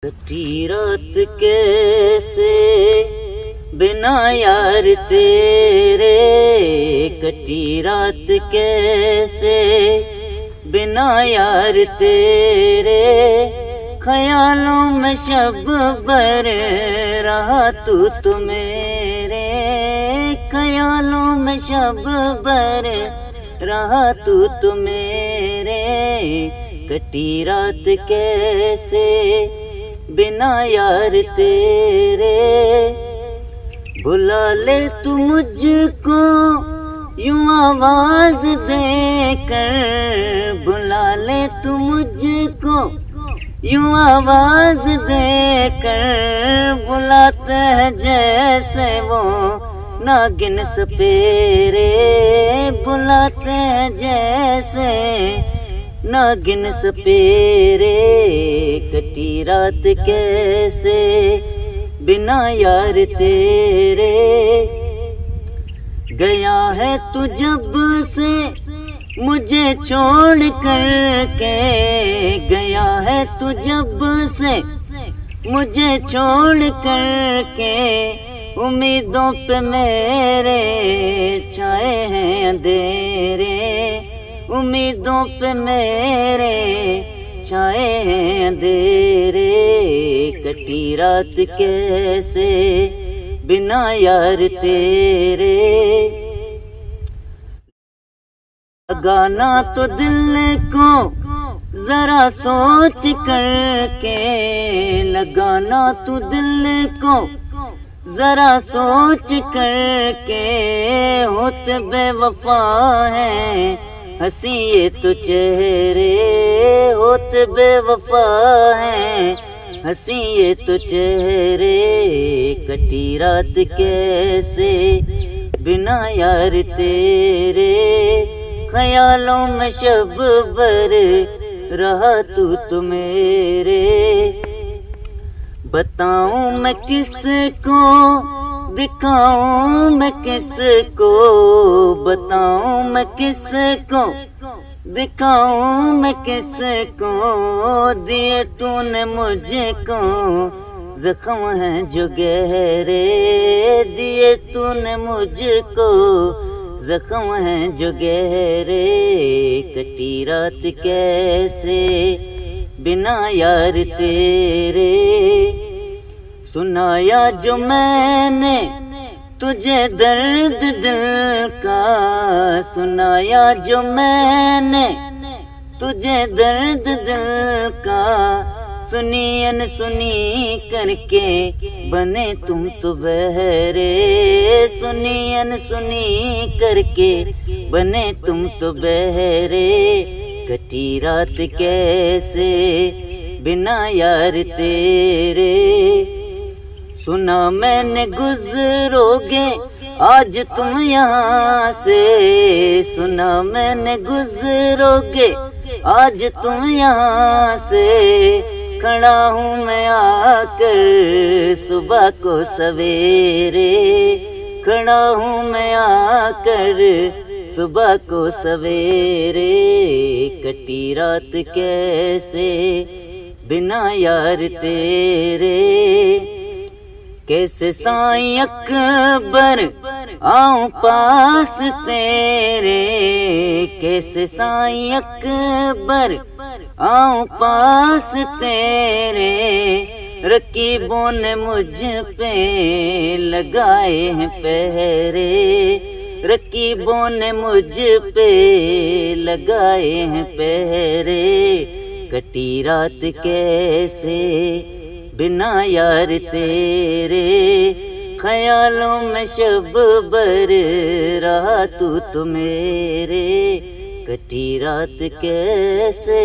कटी रात कैसे बिना यार तेरे, कटी रात कैसे बिना यार तेरे, ख्यालों में शब भर रहा तू मेरे, ख्यालों में शब भर रहा तू मेरे। कटी रात कैसे बिना यार तेरे, बुला ले तू मुझको यूं आवाज देकर, बुला ले तू मुझको यूं आवाज देकर, बुलाते हैं जैसे वो नागिन सपेरे, बुलाते हैं जैसे नागिन सपेरे। कटी रात कैसे बिना यार तेरे, गया है तू जब से मुझे छोड़ कर के, गया है तू जब से मुझे छोड़ कर के, उम्मीदों पे मेरे छाए हैं अंधेरे, उम्मीदों पे मेरे छाए हैं अंधेरे। कटी रात कैसे बिना यार तेरे, लगाना तो दिल को जरा सोच करके, लगाना तू दिल को जरा सोच करके, होते बेवफा है हंसी ये तो चेहरे, होते बेवफा है हंसी ये तो चेहरे। कटी रात कैसे बिना यार तेरे, ख्यालों में शब भर रहा तू मेरे। बताऊं मैं किसको, दिखाऊं मैं किसको, बताऊं मैं किसको, दिखाऊं मैं किसको, दिए तूने मुझको जख्म हैं जो गहरे, दिए तूने मुझको जख्म हैं जो गहरे। कटी रात कैसे बिना यार तेरे, सुनाया जो मैंने तुझे दर्द दिल का, सुनाया जो मैंने तुझे दर्द दिल का, सुनी अनसुनी करके बने तुम तो बहरे, सुनी अनसुनी करके बने तुम तो बहरे। कटी रात कैसे बिना यार तेरे, सुना मैंने गुजरोगे आज तुम यहाँ से, सुना मैंने गुजरोगे आज तुम यहाँ से, खड़ा हूँ मैं आकर सुबह को सवेरे, खड़ा हूँ मैं आकर सुबह को सवेरे। कटी रात कैसे बिना यार तेरे, कैसे साईं अकबर आऊं पास तेरे, कैसे साईं अकबर आऊं पास तेरे, रकीबों ने मुझ पे लगाए हैं पहरे, रकीबों ने मुझ पे लगाए हैं पहरे। कटी रात कैसे बिना यार तेरे, ख्यालों में शब भर रहा तू मेरे। कटी रात कैसे